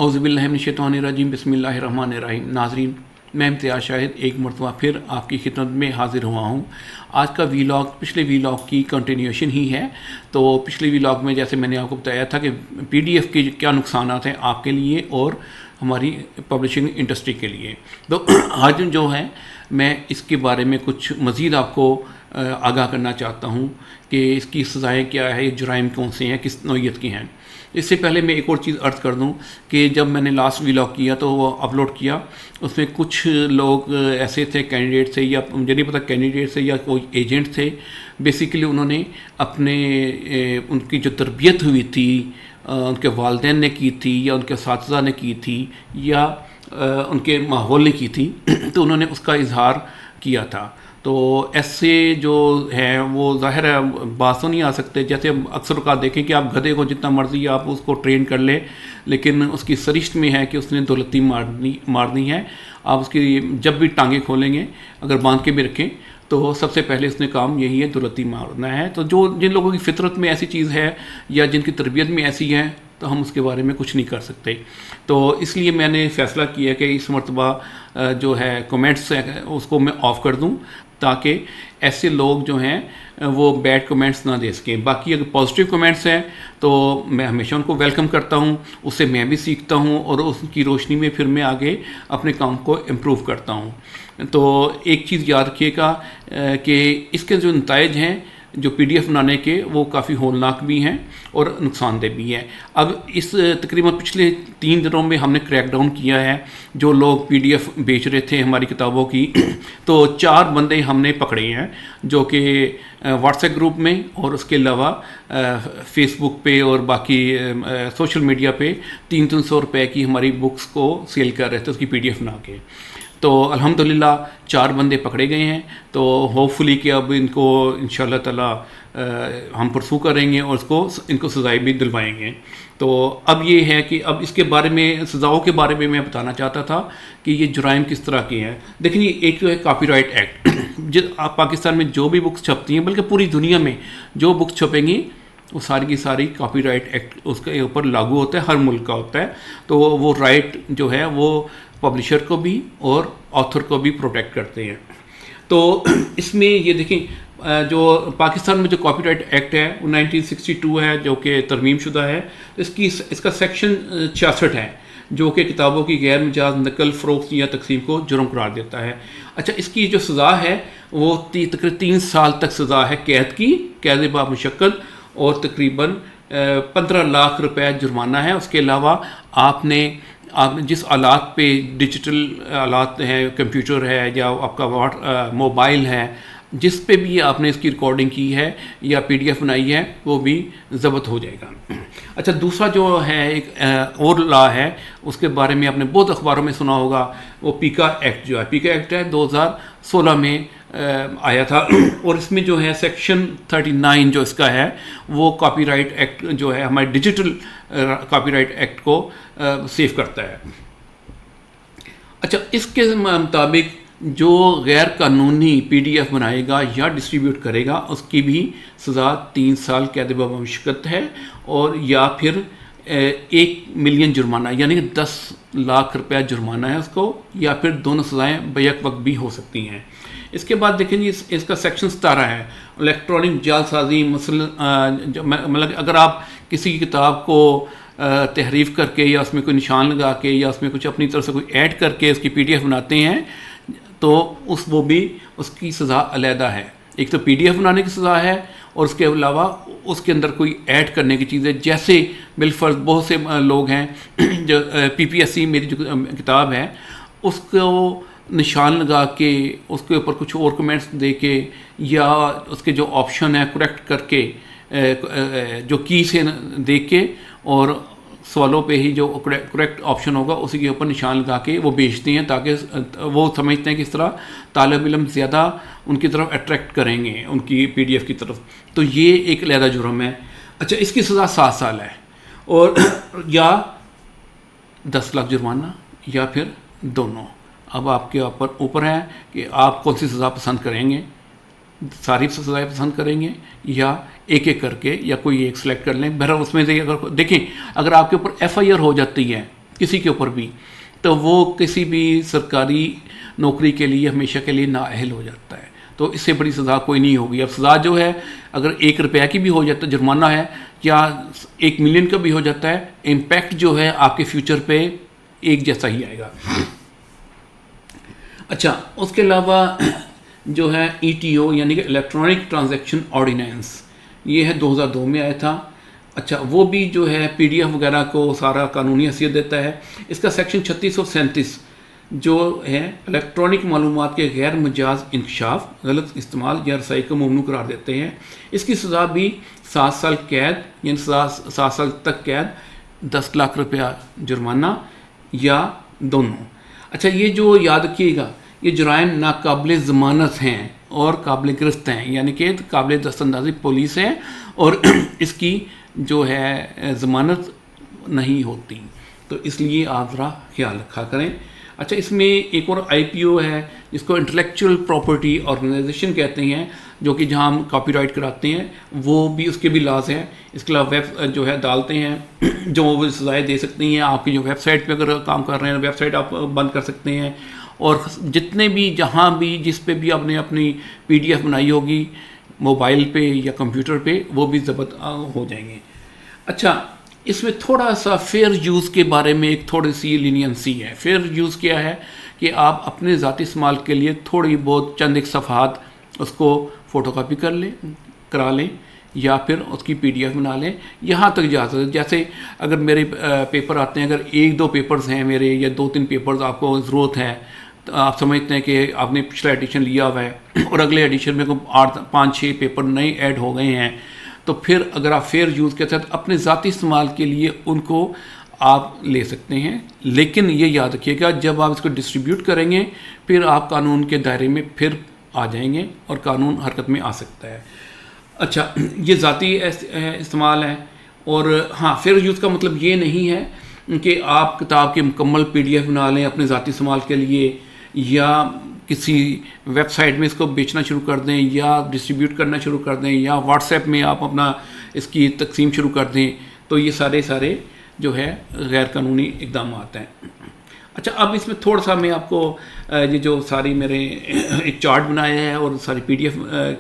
औज़ुबिल्लाहिमिनश्शैतानिर्रजीम बिस्मिल्लाहिर्रहमानिर्रहीम। नाज़रीन, मैं इम्तियाज़ शाहिद एक मरतबा फिर आपकी खिदमत में हाज़िर हुआ हूँ। आज का वीलॉग पिछले वीलॉग की कंटिन्यूएशन ही है। तो पिछले वीलॉग में जैसे मैंने आपको बताया था कि PDF के क्या नुकसान हैं आपके लिए और हमारी पब्लिशिंग इंडस्ट्री के लिए, तो आज जो है मैं इसके बारे में कुछ मज़ीद आपको आगाह करना चाहता हूँ कि इसकी सज़ाएँ क्या है, जुराइम कौन से हैं, किस नौइयत के हैं। इससे पहले मैं एक और चीज़ अर्ज़ कर दूं कि जब मैंने लास्ट व्लॉग किया तो वो अपलोड किया, उसमें कुछ लोग ऐसे थे कैंडिडेट थे, या मुझे नहीं पता कैंडिडेट थे या कोई एजेंट थे। बेसिकली उन्होंने अपने उनकी जो तरबियत हुई थी उनके वालिदैन ने की थी या उनके असातिज़ा ने की थी या उनके माहौल ने की थी तो उन्होंने उसका इजहार किया था। तो ऐसे जो हैं वो ज़ाहिर है बात तो नहीं आ सकते। जैसे अक्सर का देखें कि आप गधे को जितना मर्जी आप उसको ट्रेन कर लें, लेकिन उसकी सरिश्त में है कि उसने दौलती मारनी है। आप उसकी जब भी टांगे खोलेंगे, अगर बांध के भी रखें, तो सबसे पहले उसने काम यही है, दौलती मारना है। तो जिन लोगों की फितरत में ऐसी चीज़ है या जिनकी तरबियत में ऐसी है, तो हम उसके बारे में कुछ नहीं कर सकते। तो इसलिए मैंने फ़ैसला किया कि इस मरतबा जो है कमेंट्स उसको मैं ऑफ़ कर दूं, ताकि ऐसे लोग जो हैं वो बैड कमेंट्स ना दे सकें। बाकी अगर पॉजिटिव कमेंट्स हैं तो मैं हमेशा उनको वेलकम करता हूं, उससे मैं भी सीखता हूं और उसकी रोशनी में फिर मैं आगे अपने काम को इम्प्रूव करता हूं। तो एक चीज़ याद रखिएगा कि इसके जो नताइज हैं जो PDF बनाने के, वो काफ़ी होलनाक भी हैं और नुकसानदेह भी हैं। अब इस तकरीबन पिछले 3 दिनों में हमने क्रैक डाउन किया है। जो लोग PDF बेच रहे थे हमारी किताबों की, तो 4 बंदे हमने पकड़े हैं जो कि व्हाट्सएप ग्रुप में और उसके अलावा फेसबुक पे और बाकी सोशल मीडिया पे 300 रुपये की हमारी बुक्स को सेल कर रहे थे उसकी PDF बना के। तो अल्हम्दुलिल्लाह 4 बंदे पकड़े गए हैं। तो होपफुली कि अब इनको इंशाअल्लाह ताला हम परसू करेंगे और इनको सज़ाएँ भी दिलवाएंगे। तो अब ये है कि अब इसके बारे में, सज़ाओं के बारे में मैं बताना चाहता था कि ये जुराइम किस तरह के हैं। देखिए, एक तो है कॉपीराइट एक्ट। पाकिस्तान में जो भी बुक्स छपती हैं, बल्कि पूरी दुनिया में जो बुक्स छपेंगी, वो सारी की सारी कॉपीराइट एक्ट उसके ऊपर लागू होता है, हर मुल्क का होता है। तो वो राइट जो है वो पब्लिशर को भी और ऑथर को भी प्रोटेक्ट करते हैं। तो इसमें ये देखें, जो पाकिस्तान में जो कॉपीराइट एक्ट है वो 1962 है, जो कि तरमीम शुदा है। तो इसका सेक्शन 66 है, जो कि किताबों की गैर मजाज नकल, फ़रोख्त या तकसीम को जुर्म करार देता है। अच्छा, इसकी जो सज़ा है वो तकरीबन 3 साल तक सज़ा है कैद की, कैद बा मुशक्कल, और तकरीबन 15 लाख रुपए जुर्माना है। उसके अलावा आपने जिस आलात पे, डिजिटल आलात हैं, कंप्यूटर है या आपका मोबाइल है, जिस पे भी आपने इसकी रिकॉर्डिंग की है या PDF बनाई है, वो भी ज़ब्त हो जाएगा। अच्छा, दूसरा जो है एक और लॉ है, उसके बारे में आपने बहुत अखबारों में सुना होगा, वो पीका एक्ट जो है, पीका एक्ट है 2016 में आया था। और इसमें जो है सेक्शन 39 जो इसका है, वो कॉपीराइट एक्ट जो है हमारे डिजिटल कॉपीराइट एक्ट को सेव करता है। अच्छा, इसके मुताबिक जो गैर कानूनी PDF बनाएगा या डिस्ट्रीब्यूट करेगा, उसकी भी सज़ा 3 साल कैद बा मुशक्कत है, और या फिर 1 मिलियन जुर्माना, यानी कि 10 लाख रुपया जुर्माना है उसको, या फिर दोनों सज़ाएँ बैक वक्त भी हो सकती हैं। इसके बाद देखें जी, इसका सेक्शन 17 है इलेक्ट्रॉनिक जालसाजी। मतलब अगर आप किसी किताब को तहरीफ करके या उसमें कोई निशान लगा के या उसमें कुछ अपनी तरफ से कोई ऐड करके उसकी PDF बनाते हैं, तो वो भी उसकी सज़ा अलहदा है। एक तो PDF बनाने की सज़ा है, और उसके अलावा उसके अंदर कोई ऐड करने की चीज़ है। जैसे बिलफर्ज बहुत से लोग हैं जो PPSC मेरी जो किताब है उसको निशान लगा के उसके ऊपर कुछ और कमेंट्स दे के, या उसके जो ऑप्शन है करेक्ट करके, जो की से देख के, और सवालों पे ही जो करेक्ट ऑप्शन होगा उसी के ऊपर निशान लगा के वो बेचते हैं, ताकि वो समझते हैं कि इस तरह तालिब इल्म ज़्यादा उनकी तरफ अट्रैक्ट करेंगे, उनकी PDF की तरफ। तो ये एक अलहदा जुर्म है। अच्छा, इसकी सज़ा 7 साल है, और या 10 लाख जुर्माना, या फिर दोनों। अब आपके ऊपर है कि आप कौन सी सज़ा पसंद करेंगे, सारी सज़ाएँ पसंद करेंगे या एक एक करके, या कोई एक सेलेक्ट कर लें। बहरहाल उसमें से अगर देखें, अगर आपके ऊपर FIR हो जाती है किसी के ऊपर भी, तो वो किसी भी सरकारी नौकरी के लिए हमेशा के लिए नाअहल हो जाता है। तो इससे बड़ी सज़ा कोई नहीं होगी। अब सज़ा जो है अगर 1 रुपया की भी हो जाता है जुर्माना है, या 1 मिलियन का भी हो जाता है, इम्पैक्ट जो है आपके फ्यूचर पे एक जैसा ही आएगा। अच्छा, उसके अलावा जो है ETO यानी कि इलेक्ट्रॉनिक ट्रांजैक्शन ऑर्डिनेंस, ये है 2002 में आया था। अच्छा, वो भी जो है PDF वगैरह को सारा कानूनी हैसियत देता है। इसका सेक्शन 36 और 37 जो है इलेक्ट्रॉनिक मालूमात के गैर मजाज इंकशाफ, गलत इस्तेमाल या रसाई को ममनू करार देते हैं। इसकी सज़ा भी 7 साल कैद यानी 7 साल तक कैद, 10 लाख रुपया जुर्माना या दोनों। अच्छा, ये जो याद रखिएगा, ये जुराइम नाकाबिल ज़मानत हैं और काबिल गिरफ्त हैं, यानी कि काबिल दस्तंदाजी पुलिस है और इसकी जो है ज़मानत नहीं होती, तो इसलिए आप ज़रा ख्याल रखा करें। अच्छा, इसमें एक और IPO है जिसको इंटेलेक्चुअल प्रॉपर्टी ऑर्गेनाइजेशन कहते हैं, जो कि जहाँ हम कॉपीराइट कराते हैं, वो भी उसके भी लाज हैं। इसके अलावा वेब जो है डालते हैं जो वो सज़ाएँ दे सकती हैं। आपकी जो वेबसाइट पे अगर काम कर रहे हैं, वेबसाइट आप बंद कर सकते हैं, और जितने भी जहाँ भी जिस पे भी आपने अपनी PDF बनाई होगी मोबाइल पे या कंप्यूटर पे, वो भी ज़ब्त हो जाएंगे। अच्छा, इसमें थोड़ा सा फेयर यूज़ के बारे में एक थोड़ी सी लीनियंसी है। फेयर यूज़ क्या है कि आप अपने ज़ाती इस्तेमाल के लिए थोड़ी बहुत चंद एक सफ़हात उसको फ़ोटोकॉपी करा लें या फिर उसकी PDF बना लें, यहाँ तक जा सकते हैं। जैसे अगर मेरे पेपर आते हैं, अगर 1-2 पेपर्स हैं मेरे या 2-3 पेपर्स आपको ज़रूरत है, तो आप समझते हैं कि आपने पिछला एडिशन लिया हुआ है और अगले एडिशन में 5-6 पेपर नए ऐड हो गए हैं, तो फिर अगर आप फेयर यूज़ के साथ अपने ज़ाती इस्तेमाल के लिए उनको आप ले सकते हैं। लेकिन ये याद रखिएगा, जब आप इसको डिस्ट्रीब्यूट करेंगे फिर आप कानून के दायरे में फिर आ जाएंगे और कानून हरकत में आ सकता है। अच्छा, ये ज़ाती इस्तेमाल है। और हाँ, फेयर यूज़ का मतलब ये नहीं है कि आप किताब की मुकम्मल PDF बना लें अपने ज़ाती इस्तेमाल के लिए, या किसी वेबसाइट में इसको बेचना शुरू कर दें या डिस्ट्रीब्यूट करना शुरू कर दें, या व्हाट्सएप में आप अपना इसकी तकसीम शुरू कर दें, तो ये सारे जो है गैर कानूनी इक़दाम हैं। अच्छा, अब इसमें थोड़ा सा मैं आपको ये जो सारी मेरे एक चार्ट बनाया है और सारी PDF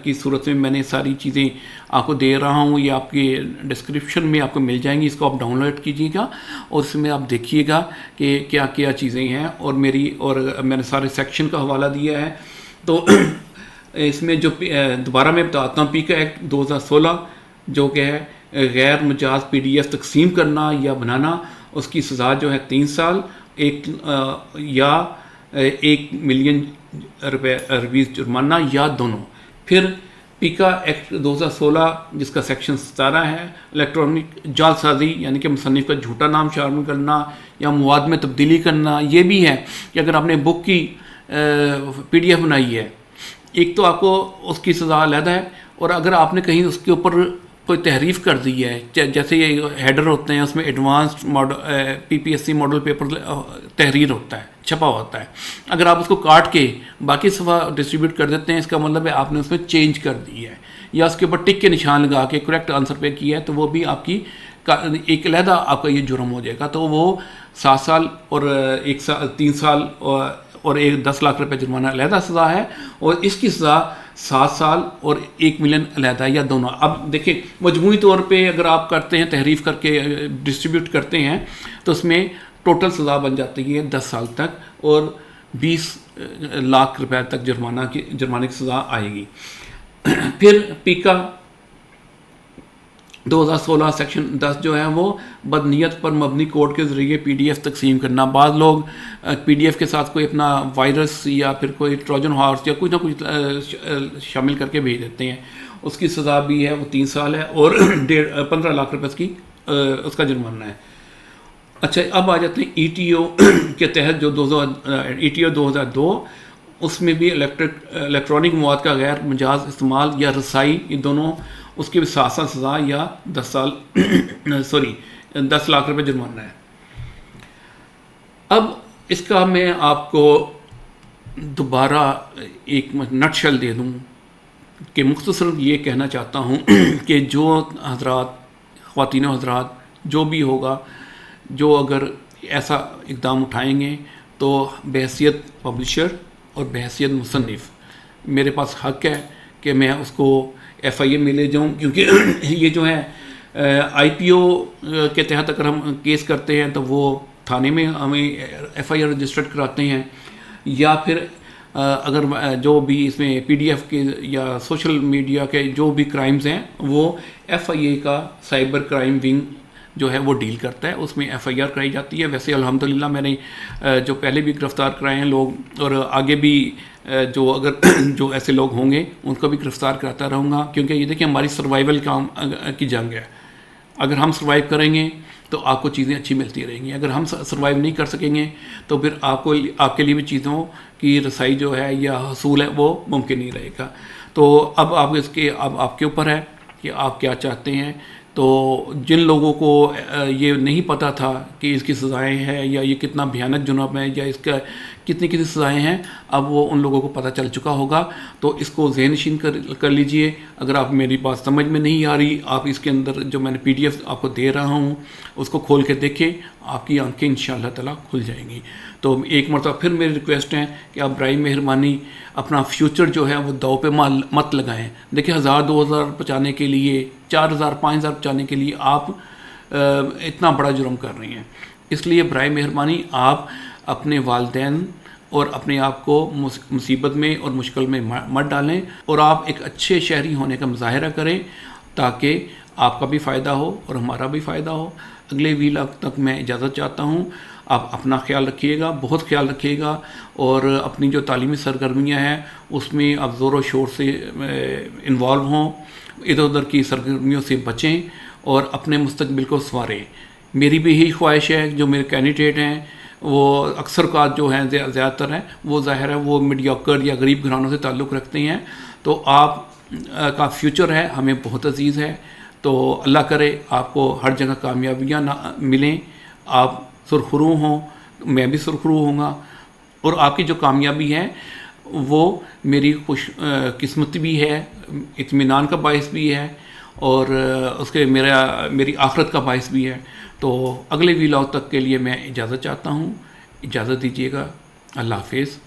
की सूरत में मैंने सारी चीज़ें आपको दे रहा हूँ, ये आपके डिस्क्रिप्शन में आपको मिल जाएंगी। इसको आप डाउनलोड कीजिएगा और इसमें आप देखिएगा कि क्या क्या चीज़ें हैं, और मैंने सारे सेक्शन का हवाला दिया है। तो इसमें जो दोबारा मैं बताता हूँ, पीका एक्ट 2016 जो कि है गैर मजाज PDF तकसीम करना या बनाना, उसकी सज़ा जो है 3 साल या 1 मिलियन रुपये जुर्माना या दोनों। फिर पीका एक्ट 2016 जिसका सेक्शन 17 है इलेक्ट्रॉनिक जालसाजी, यानी कि मुसन्निफ का झूठा नाम शामिल करना या मवाद में तब्दीली करना। ये भी है कि अगर आपने बुक की PDF बनाई है, एक तो आपको उसकी सज़ा अलहदा है, और अगर आपने कहीं उसके ऊपर कोई तहरीफ कर दी है, जैसे ये हेडर होते हैं उसमें advanced model PPSC model paper तहरीर होता है, छपा होता है, अगर आप उसको काट के बाकी सफ़ा डिस्ट्रीब्यूट कर देते हैं, इसका मतलब है आपने उसमें चेंज कर दी है या उसके ऊपर टिक के निशान लगा के करेक्ट आंसर पे किया है, तो वो भी आपकी एक अलहदा आपका ये जुर्म हो जाएगा। तो वो 7 साल और 3 साल और 10 लाख रुपये जुर्माना अलहदा सज़ा है, और इसकी सज़ा 7 साल और 1 मिलियन अलहदा या दोनों। अब देखिए, मजमूई तौर पे अगर आप करते हैं, तहरीफ करके डिस्ट्रीब्यूट करते हैं, तो उसमें टोटल सज़ा बन जाती है 10 साल तक और 20 लाख रुपए तक जुर्माने की सज़ा आएगी। फिर पीका 2016 सेक्शन 10 जो है वो बदनीयत पर मबनी कोड के ज़रिए PDF तकसीम करना। बाद लोग PDF के साथ कोई अपना वायरस या फिर कोई ट्रोजन हॉर्स या कुछ ना कुछ शामिल करके भेज देते हैं, उसकी सज़ा भी है वो 3 साल है और 15 लाख रुपये की उसका जुर्माना है। अच्छा, अब आ जाते हैं ETO के तहत जो ETO 2002, उसमें भी इलेक्ट्रॉनिक मवाद का गैर मजाज इस्तेमाल या रसाई, ये दोनों, उसकी भी 7 साल सज़ा या 10 लाख रुपए जुर्माना है। अब इसका मैं आपको दोबारा एक नटशल दे दूं कि मुख्तसर ये कहना चाहता हूँ कि जो हजरात, ख़वातीन हजरात, जो भी होगा, जो अगर ایسا اقدام اٹھائیں گے تو بحیثیت پبلشر اور بحیثیت مصنف میرے پاس حق ہے کہ میں اس کو FIA میں لے جاؤں، کیونکہ یہ جو ہے IPO کے تحت اگر ہم کیس کرتے ہیں تو وہ تھانے میں ہمیں FIR رجسٹرڈ کراتے ہیں، یا پھر اگر جو بھی اس میں PDF کے یا سوشل میڈیا کے جو بھی کرائمز ہیں وہ FIA کا سائبر کرائم ونگ جو ہے وہ ڈیل کرتا ہے، اس میں FIR کرائی جاتی ہے۔ ویسے الحمدللہ میں نے جو پہلے بھی گرفتار کرائے ہیں لوگ، اور آگے بھی جو ایسے لوگ ہوں گے ان کو بھی گرفتار کراتا رہوں گا، کیونکہ یہ دیکھیں ہماری سروائیول کی جنگ ہے۔ اگر ہم سروائیو کریں گے تو آپ کو چیزیں اچھی ملتی رہیں گی، اگر ہم سروائیو نہیں کر سکیں گے تو پھر آپ کے لیے بھی چیزوں کی رسائی جو ہے یا حصول ہے وہ ممکن نہیں رہے گا۔ تو اب آپ کے اوپر ہے کہ آپ کیا چاہتے ہیں۔ تو جن لوگوں کو یہ نہیں پتہ تھا کہ اس کی سزائیں ہیں یا یہ کتنا بھیانک جرم ہے یا اس کا کتنی سزائیں ہیں، اب وہ ان لوگوں کو پتہ چل چکا ہوگا۔ تو اس کو ذہن نشین کر لیجئے۔ اگر آپ میری بات سمجھ میں نہیں آ رہی، آپ اس کے اندر جو میں نے PDF آپ کو دے رہا ہوں اس کو کھول کے دیکھیں، آپ کی آنکھیں انشاءاللہ تعالیٰ کھل جائیں گی۔ تو ایک مرتبہ پھر میری ریکویسٹ ہے کہ آپ برائے مہربانی اپنا فیوچر جو ہے وہ داؤ پہ مت لگائیں۔ دیکھیں 1000-2000 بچانے کے لیے، 4000-5000 بچانے کے لیے آپ اتنا بڑا جرم کر رہے ہیں۔ اس لیے برائے مہربانی آپ اپنے والدین اور اپنے آپ کو مصیبت میں اور مشکل میں مت ڈالیں، اور آپ ایک اچھے شہری ہونے کا مظاہرہ کریں تاکہ آپ کا بھی فائدہ ہو اور ہمارا بھی فائدہ ہو۔ اگلے ویلاگ تک میں اجازت چاہتا ہوں۔ آپ اپنا خیال رکھیے گا، بہت خیال رکھیے گا، اور اپنی جو تعلیمی سرگرمیاں ہیں اس میں آپ زور و شور سے انوالو ہوں، ادھر ادھر کی سرگرمیوں سے بچیں اور اپنے مستقبل کو سنواریں۔ میری بھی یہی خواہش ہے، جو میرے کینڈیڈیٹ ہیں وہ اکثر اوقات جو ہیں زیادہ تر ہیں وہ ظاہر ہے وہ میڈیوکر یا غریب گھرانوں سے تعلق رکھتے ہیں، تو آپ کا فیوچر ہے ہمیں بہت عزیز ہے۔ تو اللہ کرے آپ کو ہر جگہ کامیابیاں ملیں، آپ سرخرو ہوں، میں بھی سرخرو ہوں گا، اور آپ کی جو کامیابی ہے وہ میری خوش قسمتی بھی ہے، اطمینان کا باعث بھی ہے، اور اس کے میری آخرت کا باعث بھی ہے۔ تو اگلے ویلاگ تک کے لیے میں اجازت چاہتا ہوں، اجازت دیجیے گا۔ اللہ حافظ۔